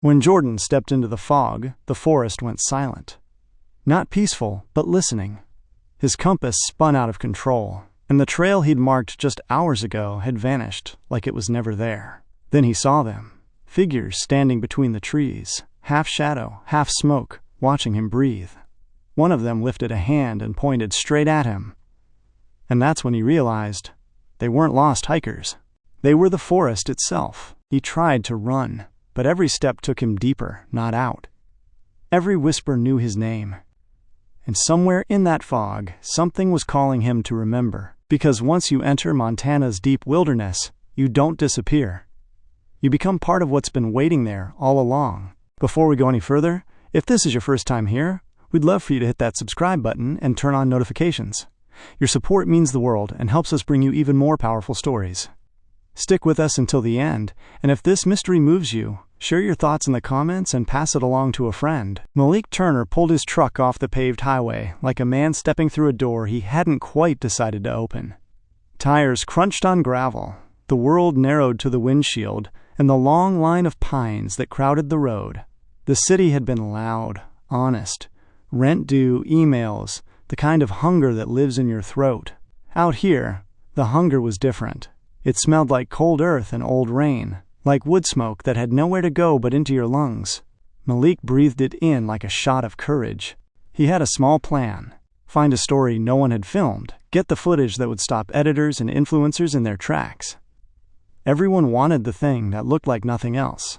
When Jordan stepped into the fog, the forest went silent. Not peaceful, but listening. His compass spun out of control, and the trail he'd marked just hours ago had vanished like it was never there. Then he saw them, figures standing between the trees, half shadow, half smoke, watching him breathe. One of them lifted a hand and pointed straight at him. And that's when he realized they weren't lost hikers. They were the forest itself. He tried to run, but every step took him deeper, not out. Every whisper knew his name. And somewhere in that fog, something was calling him to remember. Because once you enter Montana's deep wilderness, you don't disappear. You become part of what's been waiting there all along. Before we go any further, if this is your first time here, we'd love for you to hit that subscribe button and turn on notifications. Your support means the world and helps us bring you even more powerful stories. Stick with us until the end, and if this mystery moves you, share your thoughts in the comments and pass it along to a friend. Malik Turner pulled his truck off the paved highway like a man stepping through a door he hadn't quite decided to open. Tires crunched on gravel, the world narrowed to the windshield, and the long line of pines that crowded the road. The city had been loud, honest, rent-due emails, the kind of hunger that lives in your throat. Out here, the hunger was different. It smelled like cold earth and old rain, like wood smoke that had nowhere to go but into your lungs. Malik breathed it in like a shot of courage. He had a small plan. Find a story no one had filmed, get the footage that would stop editors and influencers in their tracks. Everyone wanted the thing that looked like nothing else.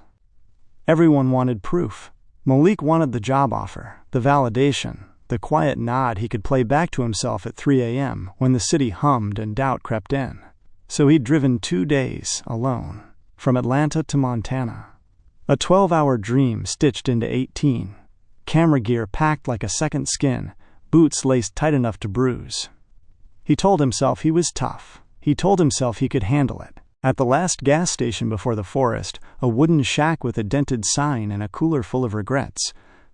Everyone wanted proof. Malik wanted the job offer, the validation, the quiet nod he could play back to himself at 3 a.m. when the city hummed and doubt crept in. So he'd driven 2 days, alone, from Atlanta to Montana. A 12-hour dream stitched into 18. Camera gear packed like a second skin, boots laced tight enough to bruise. He told himself he was tough. He told himself he could handle it. At the last gas station before the forest, a wooden shack with a dented sign and a cooler full of regrets,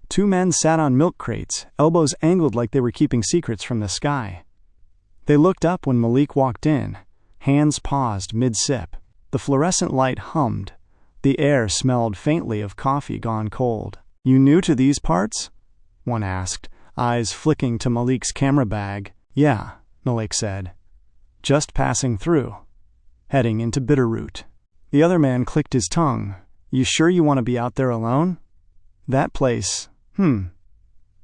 2 men sat on milk crates, elbows angled like they were keeping secrets from the sky. They looked up when Malik walked in. Hands paused mid-sip. The fluorescent light hummed. The air smelled faintly of coffee gone cold. "You new to these parts?" one asked, eyes flicking to Malik's camera bag. "Yeah," Malik said. "Just passing through. Heading into Bitterroot." The other man clicked his tongue. "You sure you want to be out there alone?" "That place,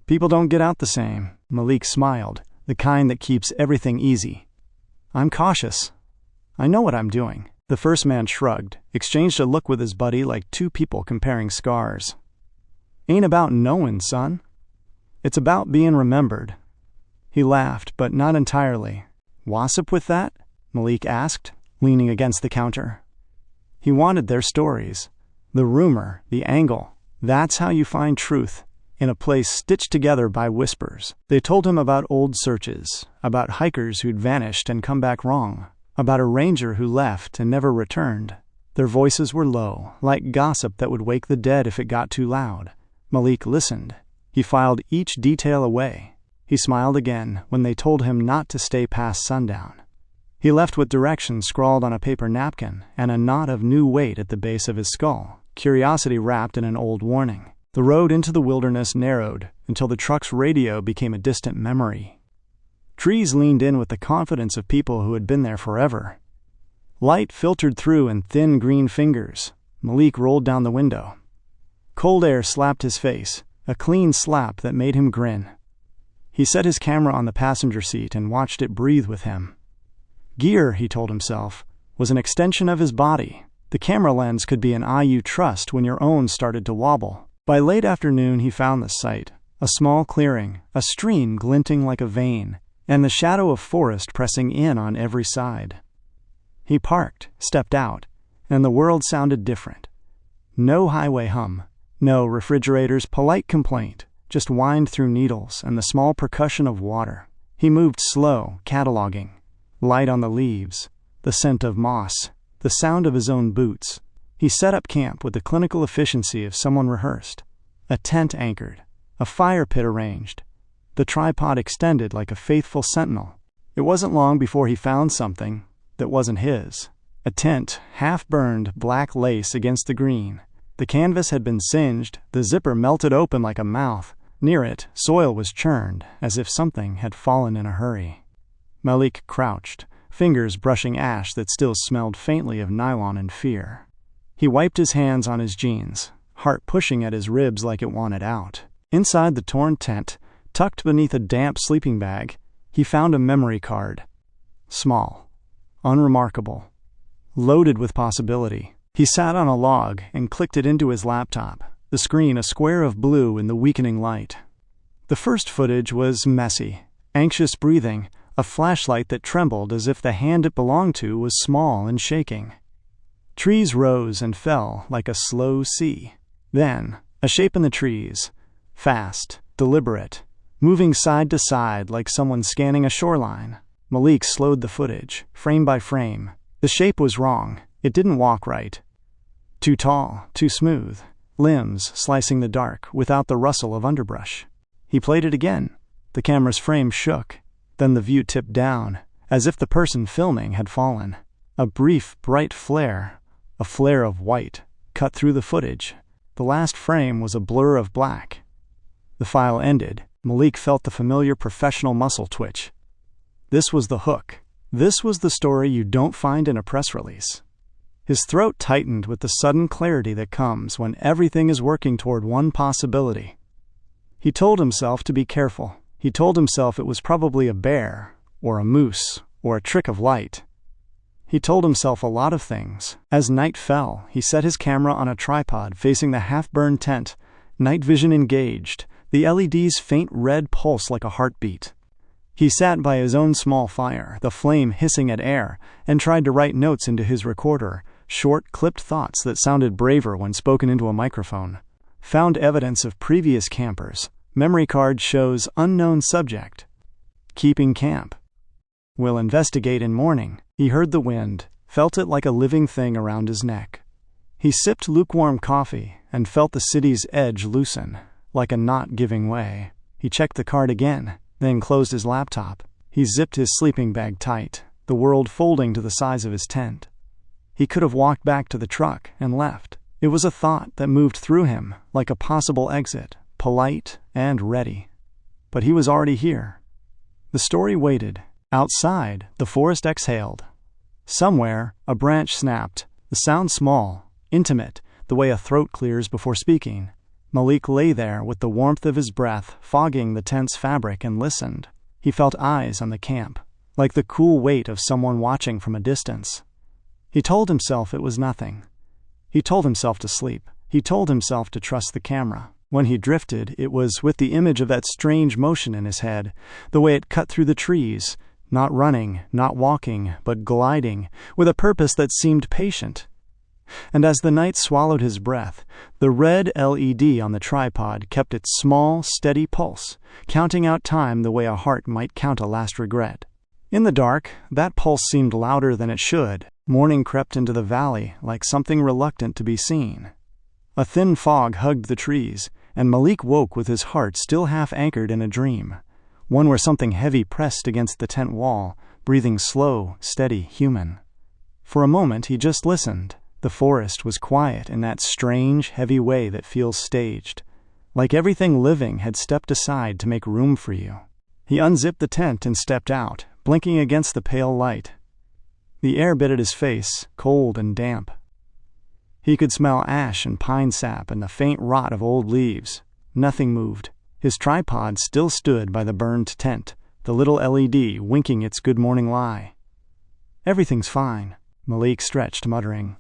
people don't get out the same." Malik smiled, the kind that keeps everything easy. "I'm cautious. I know what I'm doing." The first man shrugged, exchanged a look with his buddy like 2 people comparing scars. "Ain't about knowing, son. It's about being remembered." He laughed, but not entirely. "Wassip with that?" Malik asked, leaning against the counter. He wanted their stories. The rumor, the angle. That's how you find truth, in a place stitched together by whispers. They told him about old searches, about hikers who'd vanished and come back wrong, about a ranger who left and never returned. Their voices were low, like gossip that would wake the dead if it got too loud. Malik listened. He filed each detail away. He smiled again when they told him not to stay past sundown. He left with directions scrawled on a paper napkin and a knot of new weight at the base of his skull, curiosity wrapped in an old warning. The road into the wilderness narrowed until the truck's radio became a distant memory. Trees leaned in with the confidence of people who had been there forever. Light filtered through in thin green fingers. Malik rolled down the window. Cold air slapped his face, a clean slap that made him grin. He set his camera on the passenger seat and watched it breathe with him. Gear, he told himself, was an extension of his body. The camera lens could be an eye you trust when your own started to wobble. By late afternoon he found the site, a small clearing, a stream glinting like a vein, and the shadow of forest pressing in on every side. He parked, stepped out, and the world sounded different. No highway hum, no refrigerator's polite complaint, just whined through needles and the small percussion of water. He moved slow, cataloging. Light on the leaves, the scent of moss, the sound of his own boots. He set up camp with the clinical efficiency of someone rehearsed. A tent anchored, a fire pit arranged, the tripod extended like a faithful sentinel. It wasn't long before he found something that wasn't his. A tent, half-burned black lace against the green. The canvas had been singed, the zipper melted open like a mouth. Near it, soil was churned, as if something had fallen in a hurry. Malik crouched, fingers brushing ash that still smelled faintly of nylon and fear. He wiped his hands on his jeans, heart pushing at his ribs like it wanted out. Inside the torn tent, tucked beneath a damp sleeping bag, he found a memory card. Small, unremarkable, loaded with possibility. He sat on a log and clicked it into his laptop, the screen a square of blue in the weakening light. The first footage was messy, anxious breathing, a flashlight that trembled as if the hand it belonged to was small and shaking. Trees rose and fell like a slow sea. Then, a shape in the trees, fast, deliberate, moving side to side like someone scanning a shoreline. Malik slowed the footage, frame by frame. The shape was wrong. It didn't walk right. Too tall, too smooth, limbs slicing the dark without the rustle of underbrush. He played it again. The camera's frame shook. Then the view tipped down, as if the person filming had fallen. A brief, bright flare, a flare of white, cut through the footage. The last frame was a blur of black. The file ended. Malik felt the familiar professional muscle twitch. This was the hook. This was the story you don't find in a press release. His throat tightened with the sudden clarity that comes when everything is working toward one possibility. He told himself to be careful. He told himself it was probably a bear, or a moose, or a trick of light. He told himself a lot of things. As night fell, he set his camera on a tripod facing the half-burned tent, night vision engaged, the LED's faint red pulse like a heartbeat. He sat by his own small fire, the flame hissing at air, and tried to write notes into his recorder, short, clipped thoughts that sounded braver when spoken into a microphone. Found evidence of previous campers. Memory card shows unknown subject. Keeping camp. Will investigate in morning. He heard the wind, felt it like a living thing around his neck. He sipped lukewarm coffee and felt the city's edge loosen, like a knot giving way. He checked the card again, then closed his laptop. He zipped his sleeping bag tight, the world folding to the size of his tent. He could have walked back to the truck and left. It was a thought that moved through him like a possible exit, polite and ready. But he was already here. The story waited. Outside, the forest exhaled. Somewhere, a branch snapped, the sound small, intimate, the way a throat clears before speaking. Malik lay there with the warmth of his breath fogging the tent's fabric and listened. He felt eyes on the camp, like the cool weight of someone watching from a distance. He told himself it was nothing. He told himself to sleep. He told himself to trust the camera. When he drifted, it was with the image of that strange motion in his head, the way it cut through the trees, not running, not walking, but gliding, with a purpose that seemed patient. And as the night swallowed his breath, the red LED on the tripod kept its small, steady pulse, counting out time the way a heart might count a last regret. In the dark, that pulse seemed louder than it should. Morning crept into the valley like something reluctant to be seen. A thin fog hugged the trees, and Malik woke with his heart still half anchored in a dream, one where something heavy pressed against the tent wall, breathing slow, steady, human. For a moment he just listened. The forest was quiet in that strange, heavy way that feels staged, like everything living had stepped aside to make room for you. He unzipped the tent and stepped out, blinking against the pale light. The air bit at his face, cold and damp. He could smell ash and pine sap and the faint rot of old leaves. Nothing moved. His tripod still stood by the burned tent, the little LED winking its good morning lie. Everything's fine, Malik stretched, muttering.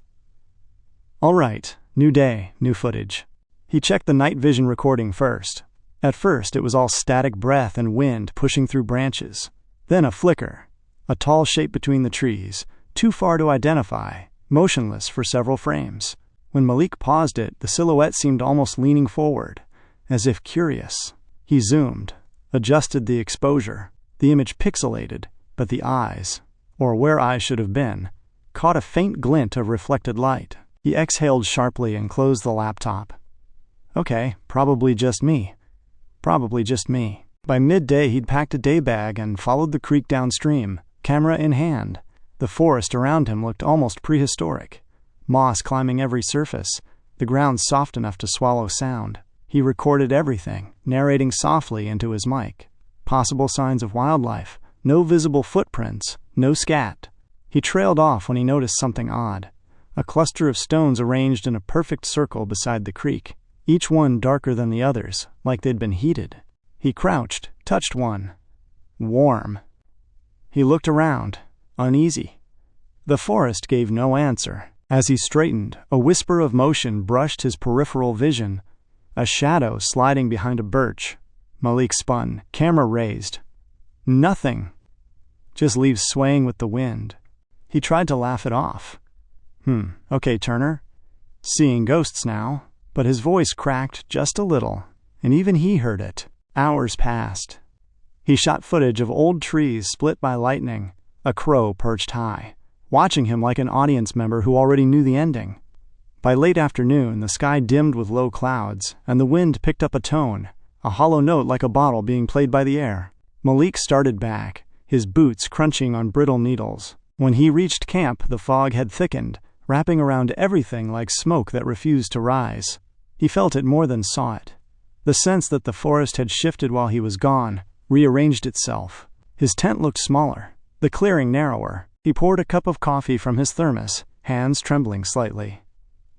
All right, new day, new footage. He checked the night vision recording first. At first, it was all static breath and wind pushing through branches. Then a flicker, a tall shape between the trees, too far to identify, motionless for several frames. When Malik paused it, the silhouette seemed almost leaning forward, as if curious. He zoomed, adjusted the exposure. The image pixelated, but the eyes, or where eyes should have been, caught a faint glint of reflected light. He exhaled sharply and closed the laptop. Okay, probably just me. Probably just me. By midday, he'd packed a day bag and followed the creek downstream, camera in hand. The forest around him looked almost prehistoric. Moss climbing every surface, the ground soft enough to swallow sound. He recorded everything, narrating softly into his mic. Possible signs of wildlife, no visible footprints, no scat. He trailed off when he noticed something odd. A cluster of stones arranged in a perfect circle beside the creek, each one darker than the others, like they'd been heated. He crouched, touched one. Warm. He looked around, uneasy. The forest gave no answer. As he straightened, a whisper of motion brushed his peripheral vision. A shadow sliding behind a birch. Malik spun, camera raised. Nothing. Just leaves swaying with the wind. He tried to laugh it off. Okay, Turner. Seeing ghosts now. But his voice cracked just a little, and even he heard it. Hours passed. He shot footage of old trees split by lightning, a crow perched high, watching him like an audience member who already knew the ending. By late afternoon, the sky dimmed with low clouds, and the wind picked up a tone, a hollow note like a bottle being played by the air. Malik started back, his boots crunching on brittle needles. When he reached camp, the fog had thickened, wrapping around everything like smoke that refused to rise. He felt it more than saw it. The sense that the forest had shifted while he was gone, rearranged itself. His tent looked smaller, the clearing narrower. He poured a cup of coffee from his thermos, hands trembling slightly.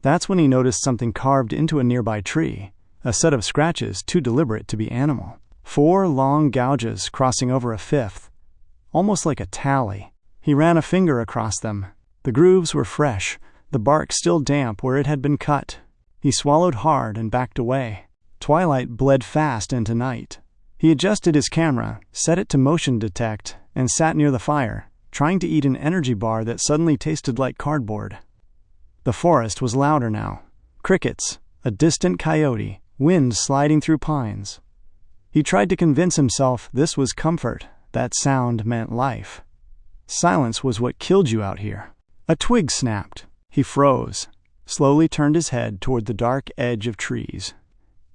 That's when he noticed something carved into a nearby tree, a set of scratches too deliberate to be animal. 4 long gouges crossing over a fifth, almost like a tally. He ran a finger across them. The grooves were fresh, the bark still damp where it had been cut. He swallowed hard and backed away. Twilight bled fast into night. He adjusted his camera, set it to motion detect, and sat near the fire, trying to eat an energy bar that suddenly tasted like cardboard. The forest was louder now. Crickets, a distant coyote, wind sliding through pines. He tried to convince himself this was comfort, that sound meant life. Silence was what killed you out here. A twig snapped. He froze, slowly turned his head toward the dark edge of trees.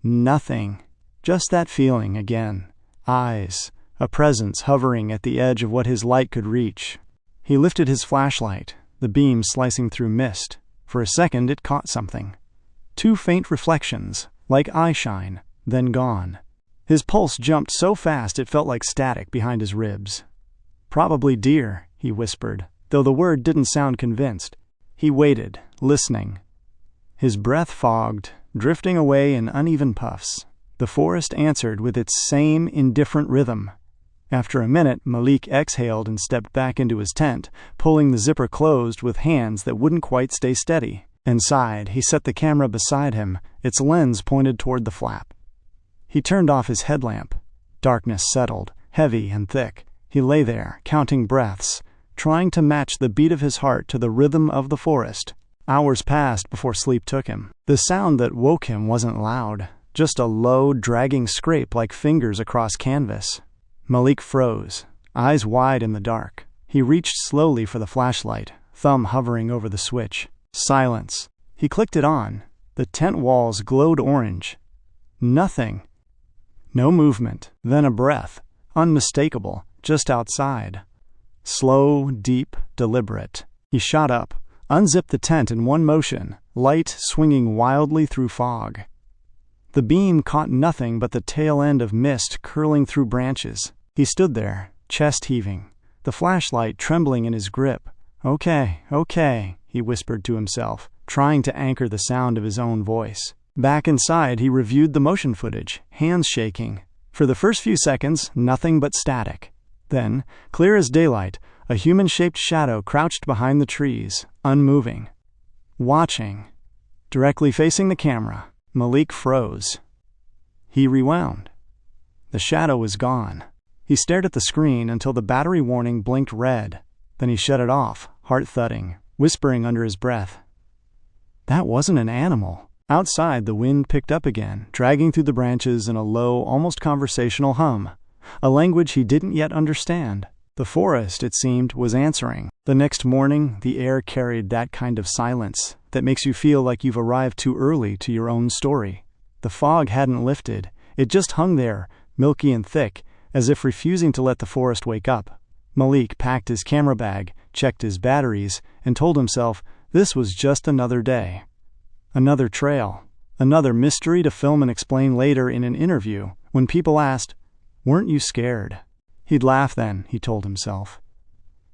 Nothing. Just that feeling again. Eyes, a presence hovering at the edge of what his light could reach. He lifted his flashlight, the beam slicing through mist. For a second it caught something. 2 faint reflections, like eye shine, then gone. His pulse jumped so fast it felt like static behind his ribs. Probably deer, he whispered, though the word didn't sound convinced. He waited, listening. His breath fogged, drifting away in uneven puffs. The forest answered with its same indifferent rhythm. After a minute, Malik exhaled and stepped back into his tent, pulling the zipper closed with hands that wouldn't quite stay steady. Inside, he set the camera beside him, its lens pointed toward the flap. He turned off his headlamp. Darkness settled, heavy and thick. He lay there, counting breaths, trying to match the beat of his heart to the rhythm of the forest. Hours passed before sleep took him. The sound that woke him wasn't loud, just a low, dragging scrape like fingers across canvas. Malik froze, eyes wide in the dark. He reached slowly for the flashlight, thumb hovering over the switch. Silence. He clicked it on. The tent walls glowed orange. Nothing. No movement, then a breath, unmistakable, just outside. Slow, deep, deliberate. He shot up, unzipped the tent in one motion, light swinging wildly through fog. The beam caught nothing but the tail end of mist curling through branches. He stood there, chest heaving, the flashlight trembling in his grip. Okay, he whispered to himself, trying to anchor the sound of his own voice. Back inside, he reviewed the motion footage, hands shaking. For the first few seconds, nothing but static. Then, clear as daylight, a human-shaped shadow crouched behind the trees, unmoving. Watching. Directly facing the camera, Malik froze. He rewound. The shadow was gone. He stared at the screen until the battery warning blinked red. Then he shut it off, heart thudding, whispering under his breath. That wasn't an animal. Outside, the wind picked up again, dragging through the branches in a low, almost conversational hum, a language he didn't yet understand. The forest, it seemed, was answering. The next morning, the air carried that kind of silence that makes you feel like you've arrived too early to your own story. The fog hadn't lifted. It just hung there, milky and thick, as if refusing to let the forest wake up. Malik packed his camera bag, checked his batteries, and told himself this was just another day. Another trail. Another mystery to film and explain later in an interview when people asked, "Weren't you scared?" He'd laugh then, he told himself.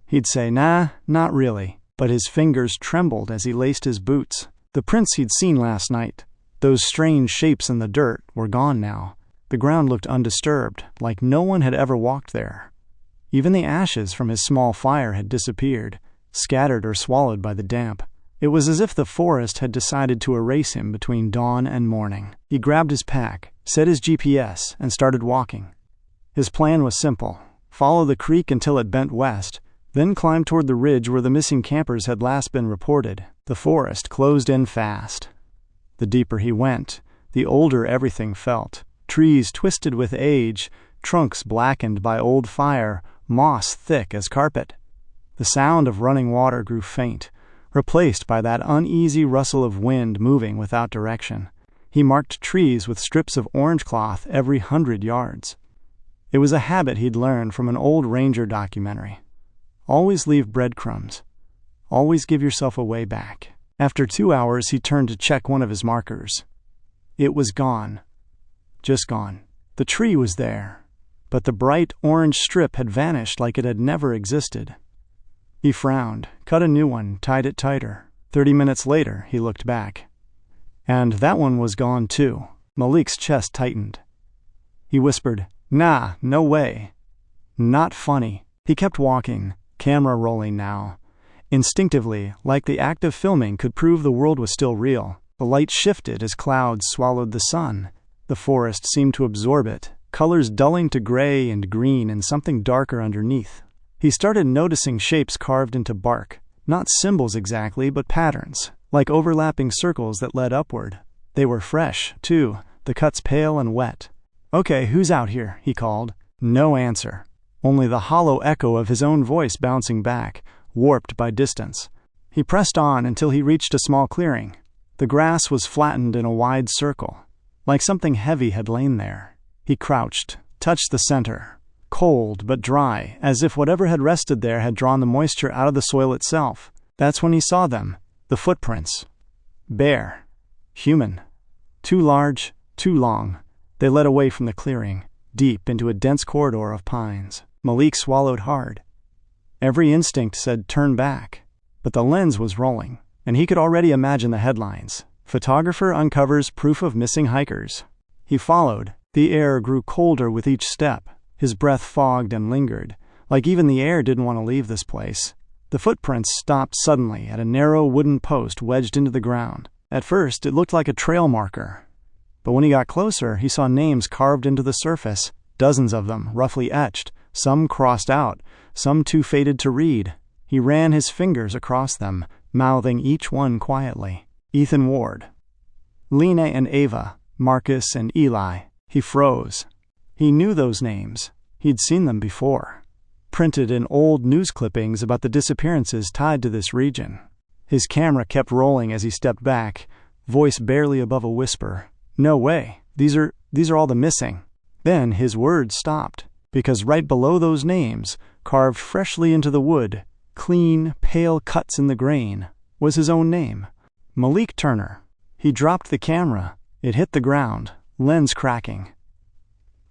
He'd say, "Nah, not really." But his fingers trembled as he laced his boots. The prints he'd seen last night, those strange shapes in the dirt, were gone now. The ground looked undisturbed, like no one had ever walked there. Even the ashes from his small fire had disappeared, scattered or swallowed by the damp. It was as if the forest had decided to erase him between dawn and morning. He grabbed his pack, set his GPS, and started walking. His plan was simple: follow the creek until it bent west, then climb toward the ridge where the missing campers had last been reported. The forest closed in fast. The deeper he went, the older everything felt. Trees twisted with age, trunks blackened by old fire, moss thick as carpet. The sound of running water grew faint, replaced by that uneasy rustle of wind moving without direction. He marked trees with strips of orange cloth every 100 yards. It was a habit he'd learned from an old ranger documentary. Always leave breadcrumbs. Always give yourself a way back. After 2 hours, he turned to check one of his markers. It was gone. Just gone. The tree was there, but the bright orange strip had vanished like it had never existed. He frowned, cut a new one, tied it tighter. 30 minutes later, he looked back. And that one was gone too. Malik's chest tightened. He whispered, "Nah, no way." Not funny. He kept walking, camera rolling now. Instinctively, like the act of filming could prove the world was still real. The light shifted as clouds swallowed the sun. The forest seemed to absorb it, colors dulling to gray and green and something darker underneath. He started noticing shapes carved into bark, not symbols exactly, but patterns, like overlapping circles that led upward. They were fresh, too, the cuts pale and wet. "Okay, who's out here?" he called. No answer. Only the hollow echo of his own voice bouncing back, warped by distance. He pressed on until he reached a small clearing. The grass was flattened in a wide circle, like something heavy had lain there. He crouched, touched the center, cold but dry, as if whatever had rested there had drawn the moisture out of the soil itself. That's when he saw them, the footprints. Bare. Human. Too large, too long. They led away from the clearing, deep into a dense corridor of pines. Malik swallowed hard. Every instinct said turn back, but the lens was rolling, and he could already imagine the headlines. Photographer uncovers proof of missing hikers. He followed. The air grew colder with each step. His breath fogged and lingered, like even the air didn't want to leave this place. The footprints stopped suddenly at a narrow wooden post wedged into the ground. At first, it looked like a trail marker. But when he got closer, he saw names carved into the surface, dozens of them, roughly etched, some crossed out, some too faded to read. He ran his fingers across them, mouthing each one quietly. Ethan Ward. Lena and Ava, Marcus and Eli. He froze. He knew those names. He'd seen them before, printed in old news clippings about the disappearances tied to this region. His camera kept rolling as he stepped back, voice barely above a whisper. "No way. These are all the missing." Then his words stopped, because right below those names, carved freshly into the wood, clean, pale cuts in the grain, was his own name. Malik Turner. He dropped the camera. It hit the ground, lens cracking.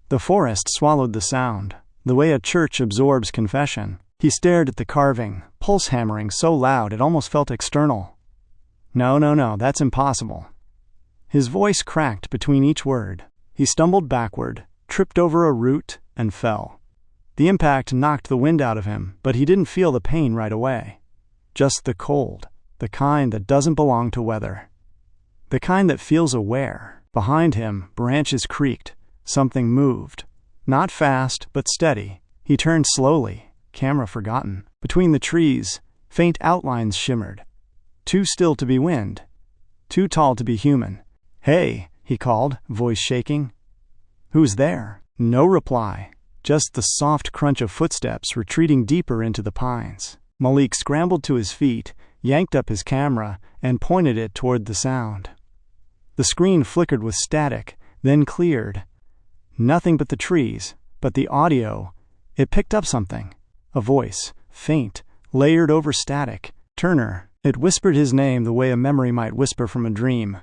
The forest swallowed the sound, the way a church absorbs confession. He stared at the carving, pulse hammering so loud it almost felt external. No, that's impossible. His voice cracked between each word. He stumbled backward, tripped over a root, and fell. The impact knocked the wind out of him, but he didn't feel the pain right away. Just the cold, the kind that doesn't belong to weather. The kind that feels aware. Behind him, branches creaked. Something moved. Not fast, but steady. He turned slowly, camera forgotten. Between the trees, faint outlines shimmered. Too still to be wind. Too tall to be human. "Hey," he called, voice shaking. "Who's there?" No reply. Just the soft crunch of footsteps retreating deeper into the pines. Malik scrambled to his feet, yanked up his camera, and pointed it toward the sound. The screen flickered with static, then cleared. Nothing but the trees, but the audio. It picked up something. A voice, faint, layered over static. "Turner, It whispered his name the way a memory might whisper from a dream.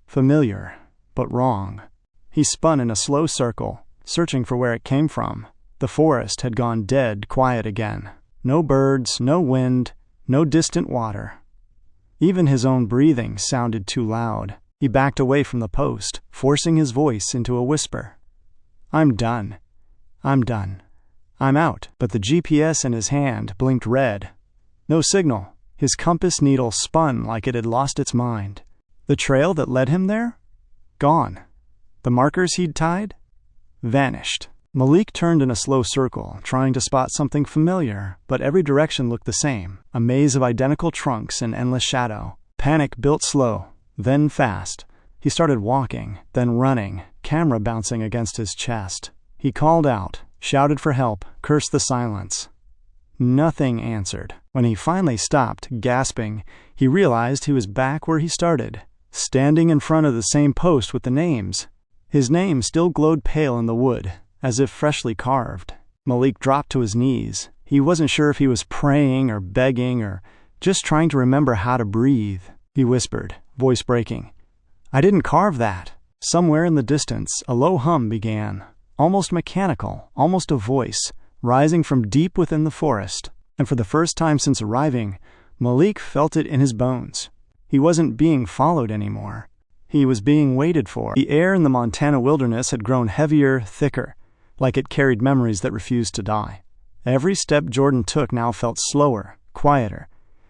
Familiar, but wrong. He spun in a slow circle, searching for where it came from. The forest had gone dead quiet again. No birds, no wind, no distant water. Even his own breathing sounded too loud. He backed away from the post, forcing his voice into a whisper. I'm done. I'm done. I'm out. But the GPS in his hand blinked red. No signal. His compass needle spun like it had lost its mind. The trail that led him there? Gone. The markers he'd tied? Vanished. Malik turned in a slow circle, trying to spot something familiar, but every direction looked the same, a maze of identical trunks in endless shadow. Panic built slow, then fast. He started walking, then running, camera bouncing against his chest. He called out, shouted for help, cursed the silence. Nothing answered. When he finally stopped, gasping, he realized he was back where he started, standing in front of the same post with the names. His name still glowed pale in the wood, as if freshly carved. Malik dropped to his knees. He wasn't sure if he was praying or begging or just trying to remember how to breathe. He whispered, voice breaking, I didn't carve that. Somewhere in the distance, a low hum began, almost mechanical, almost a voice, rising from deep within the forest. And for the first time since arriving, Malik felt it in his bones. He wasn't being followed anymore. He was being waited for. The air in the Montana wilderness had grown heavier, thicker, like it carried memories that refused to die. Every step Jordan took now felt slower, quieter,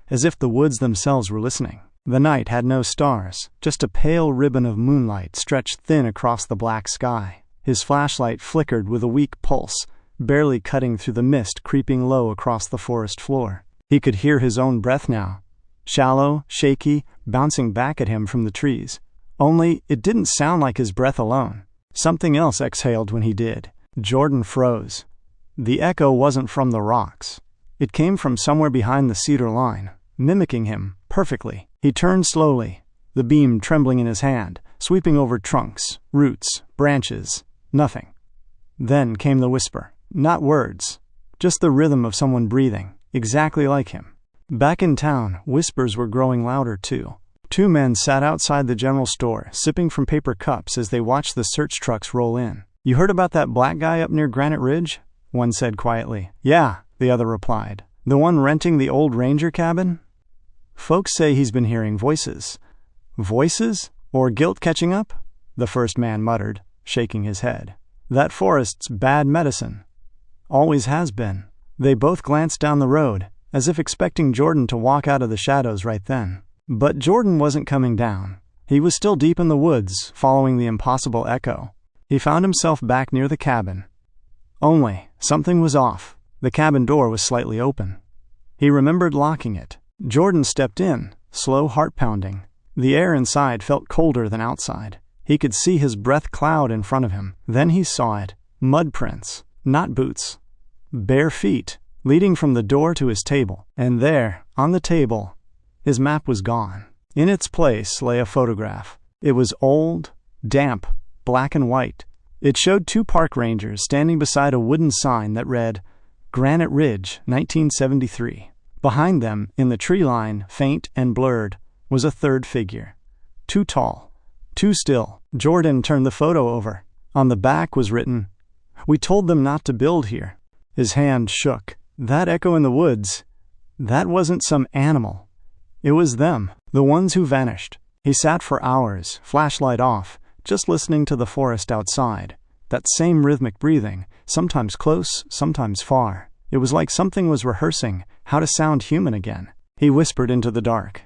as if the woods themselves were listening. The night had no stars, just a pale ribbon of moonlight stretched thin across the black sky. His flashlight flickered with a weak pulse, barely cutting through the mist creeping low across the forest floor. He could hear his own breath now, shallow, shaky, bouncing back at him from the trees. Only it didn't sound like his breath alone. Something else exhaled when he did. Jordan froze. The echo wasn't from the rocks. It came from somewhere behind the cedar line, mimicking him perfectly. He turned slowly, the beam trembling in his hand, sweeping over trunks, roots, branches, nothing. Then came the whisper. Not words, just the rhythm of someone breathing, exactly like him. Back in town, whispers were growing louder too. Two men sat outside the general store, sipping from paper cups as they watched the search trucks roll in. You heard about that black guy up near Granite Ridge? One said quietly. Yeah, the other replied. The one renting the old ranger cabin? Folks say he's been hearing voices. Voices? Or guilt catching up? The first man muttered, shaking his head. That forest's bad medicine. Always has been. They both glanced down the road, as if expecting Jordan to walk out of the shadows right then. But Jordan wasn't coming down. He was still deep in the woods, following the impossible echo. He found himself back near the cabin. Only, something was off. The cabin door was slightly open. He remembered locking it. Jordan stepped in, slow heart pounding. The air inside felt colder than outside. He could see his breath cloud in front of him. Then he saw it. Mud prints, not boots. Bare feet, leading from the door to his table. And there, on the table, his map was gone. In its place lay a photograph. It was old, damp, black and white. It showed two park rangers standing beside a wooden sign that read, Granite Ridge, 1973. Behind them, in the tree line, faint and blurred, was a third figure. Too tall, too still. Jordan turned the photo over. On the back was written, We told them not to build here. His hand shook. That echo in the woods, that wasn't some animal. It was them, the ones who vanished. He sat for hours, flashlight off, just listening to the forest outside. That same rhythmic breathing, sometimes close, sometimes far. It was like something was rehearsing how to sound human again. He whispered into the dark.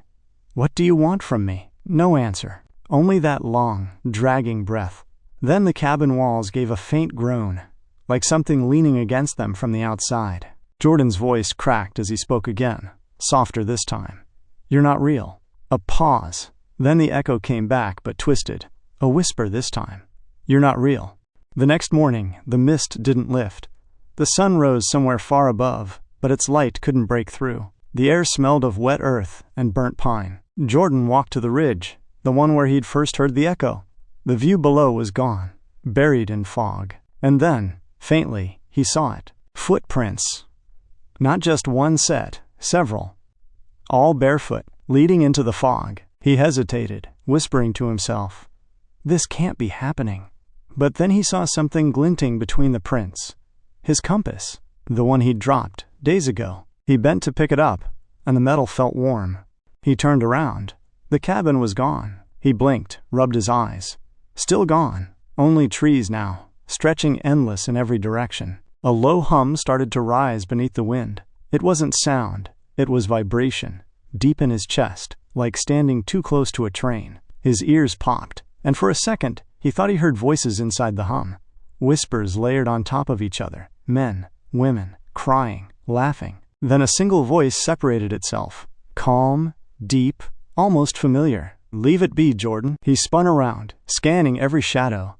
What do you want from me? No answer. Only that long, dragging breath. Then the cabin walls gave a faint groan, like something leaning against them from the outside. Jordan's voice cracked as he spoke again, softer this time. You're not real. A pause. Then the echo came back, but twisted. A whisper this time. You're not real. The next morning, the mist didn't lift. The sun rose somewhere far above, but its light couldn't break through. The air smelled of wet earth and burnt pine. Jordan walked to the ridge, the one where he'd first heard the echo. The view below was gone, buried in fog. And then, faintly, he saw it. Footprints. Not just one set, several. All barefoot, leading into the fog. He hesitated, whispering to himself, "This can't be happening." But then he saw something glinting between the prints. His compass, the one he'd dropped days ago. He bent to pick it up, and the metal felt warm. He turned around. The cabin was gone. He blinked, rubbed his eyes. Still gone. Only trees now, stretching endless in every direction. A low hum started to rise beneath the wind. It wasn't sound. It was vibration, deep in his chest, like standing too close to a train. His ears popped, and for a second, he thought he heard voices inside the hum. Whispers layered on top of each other. Men, women, crying, laughing. Then a single voice separated itself. Calm, deep, almost familiar. "Leave it be, Jordan." He spun around, scanning every shadow.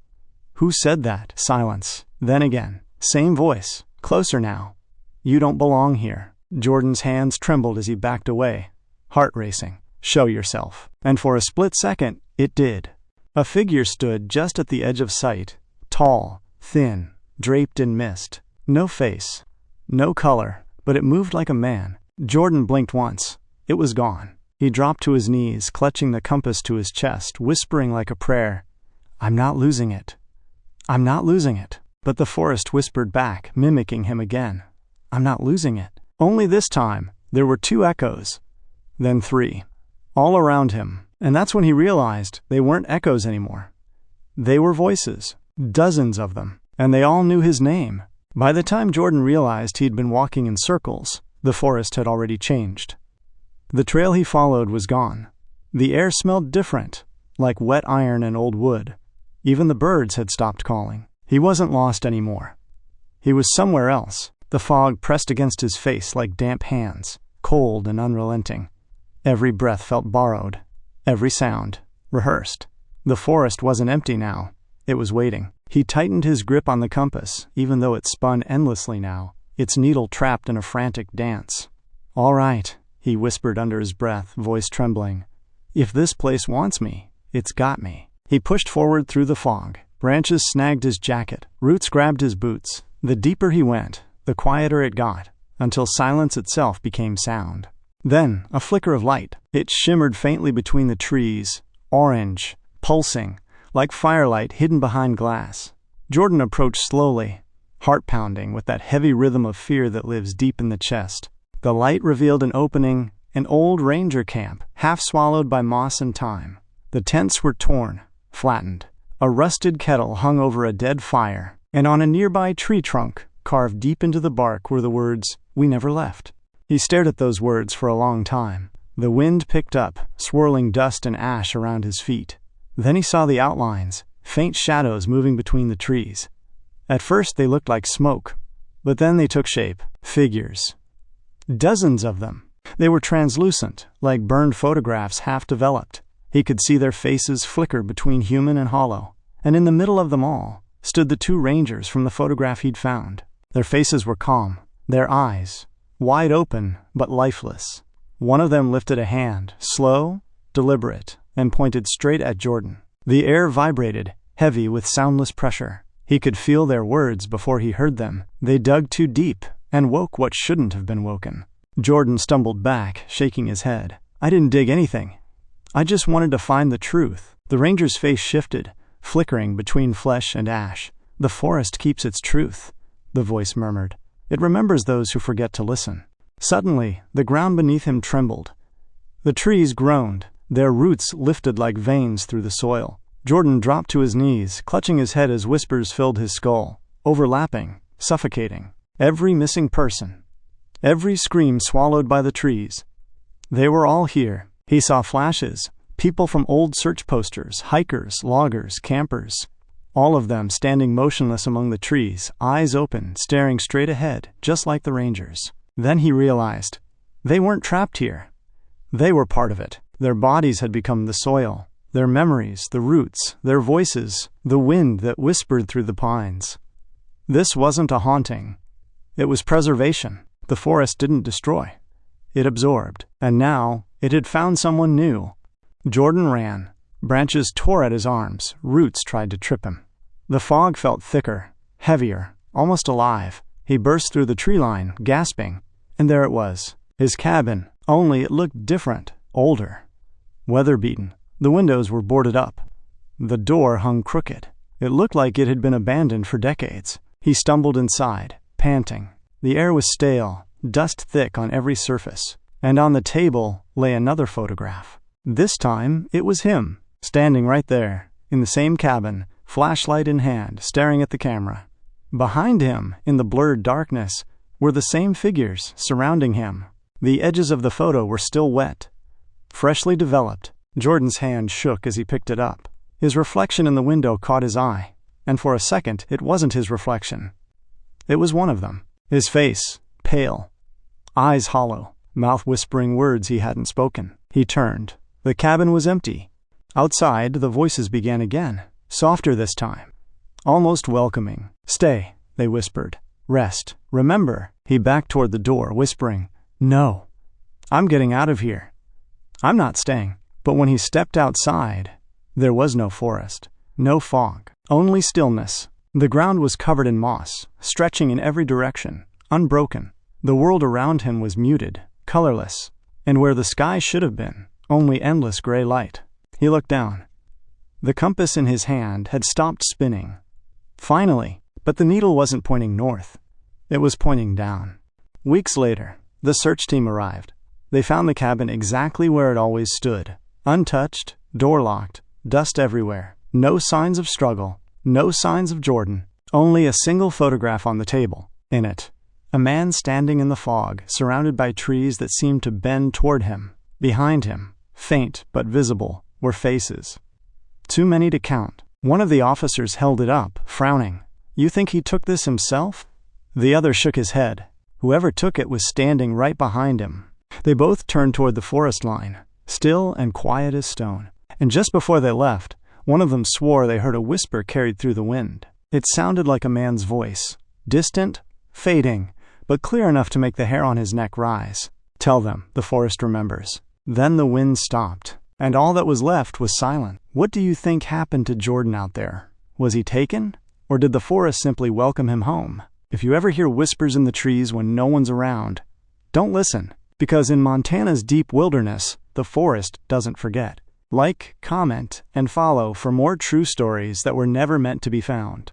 Who said that? Silence. Then again. Same voice. Closer now. "You don't belong here." Jordan's hands trembled as he backed away, heart racing. "Show yourself." And for a split second, it did. A figure stood just at the edge of sight, tall, thin, draped in mist. No face, no color, but it moved like a man. Jordan blinked once. It was gone. He dropped to his knees, clutching the compass to his chest, whispering like a prayer, "I'm not losing it. I'm not losing it." But the forest whispered back, mimicking him again, "I'm not losing it." Only this time, there were 2 echoes, then 3, all around him. And that's when he realized they weren't echoes anymore. They were voices, dozens of them, and they all knew his name. By the time Jordan realized he'd been walking in circles, the forest had already changed. The trail he followed was gone. The air smelled different, like wet iron and old wood. Even the birds had stopped calling. He wasn't lost anymore. He was somewhere else. The fog pressed against his face like damp hands, cold and unrelenting. Every breath felt borrowed. Every sound, rehearsed. The forest wasn't empty now. It was waiting. He tightened his grip on the compass, even though it spun endlessly now, its needle trapped in a frantic dance. "All right," he whispered under his breath, voice trembling. "If this place wants me, it's got me." He pushed forward through the fog. Branches snagged his jacket. Roots grabbed his boots. The deeper he went, the quieter it got, until silence itself became sound. Then, a flicker of light. It shimmered faintly between the trees, orange, pulsing, like firelight hidden behind glass. Jordan approached slowly, heart pounding with that heavy rhythm of fear that lives deep in the chest. The light revealed an opening, an old ranger camp, half swallowed by moss and time. The tents were torn, flattened. A rusted kettle hung over a dead fire, and on a nearby tree trunk, carved deep into the bark, were the words, "We never left." He stared at those words for a long time. The wind picked up, swirling dust and ash around his feet. Then he saw the outlines, faint shadows moving between the trees. At first they looked like smoke, but then they took shape, figures. Dozens of them. They were translucent, like burned photographs half developed. He could see their faces flicker between human and hollow. And in the middle of them all stood the 2 rangers from the photograph he'd found. Their faces were calm, their eyes wide open but lifeless. One of them lifted a hand, slow, deliberate, and pointed straight at Jordan. The air vibrated, heavy with soundless pressure. He could feel their words before he heard them. They dug too deep and woke what shouldn't have been woken. Jordan stumbled back, shaking his head. "I didn't dig anything. I just wanted to find the truth." The ranger's face shifted, flickering between flesh and ash. "The forest keeps its truth," the voice murmured. "It remembers those who forget to listen." Suddenly, the ground beneath him trembled. The trees groaned, their roots lifted like veins through the soil. Jordan dropped to his knees, clutching his head as whispers filled his skull, overlapping, suffocating. Every missing person, every scream swallowed by the trees. They were all here. He saw flashes, people from old search posters, hikers, loggers, campers. All of them standing motionless among the trees, eyes open, staring straight ahead, just like the rangers. Then he realized, they weren't trapped here. They were part of it. Their bodies had become the soil, their memories, the roots, their voices, the wind that whispered through the pines. This wasn't a haunting. It was preservation. The forest didn't destroy. It absorbed. And now, it had found someone new. Jordan ran. Branches tore at his arms. Roots tried to trip him. The fog felt thicker, heavier, almost alive. He burst through the tree line, gasping. And there it was. His cabin. Only it looked different. older, weather-beaten. The windows were boarded up. The door hung crooked. It looked like it had been abandoned for decades. He stumbled inside, panting. The air was stale, dust thick on every surface, and on the table lay another photograph. This time, it was him, standing right there, in the same cabin, flashlight in hand, staring at the camera. Behind him, in the blurred darkness, were the same figures surrounding him. The edges of the photo were still wet, freshly developed. Jordan's hand shook as he picked it up. His reflection in the window caught his eye, and for a second it wasn't his reflection. It was one of them. His face, pale, eyes hollow, mouth whispering words he hadn't spoken. He turned. The cabin was empty. Outside, the voices began again, softer this time, almost welcoming. "Stay," they whispered. "Rest. Remember." He backed toward the door, whispering, "No. I'm getting out of here. I'm not staying." But when he stepped outside, there was no forest, no fog, only stillness. The ground was covered in moss, stretching in every direction, unbroken. The world around him was muted, colorless, and where the sky should have been, only endless gray light. He looked down. The compass in his hand had stopped spinning. Finally, but the needle wasn't pointing north. It was pointing down. Weeks later, the search team arrived. They found the cabin exactly where it always stood, untouched, door locked, dust everywhere. No signs of struggle, no signs of Jordan, only a single photograph on the table. In it, a man standing in the fog, surrounded by trees that seemed to bend toward him. Behind him, faint but visible, were faces. Too many to count. One of the officers held it up, frowning. "You think he took this himself?" The other shook his head. Whoever took it was standing right behind him. They both turned toward the forest line, still and quiet as stone. And just before they left, one of them swore they heard a whisper carried through the wind. It sounded like a man's voice, distant, fading, but clear enough to make the hair on his neck rise. "Tell them, the forest remembers." Then the wind stopped, and all that was left was silent. What do you think happened to Jordan out there? Was he taken? Or did the forest simply welcome him home? If you ever hear whispers in the trees when no one's around, don't listen, because in Montana's deep wilderness, the forest doesn't forget. Like, comment, and follow for more true stories that were never meant to be found.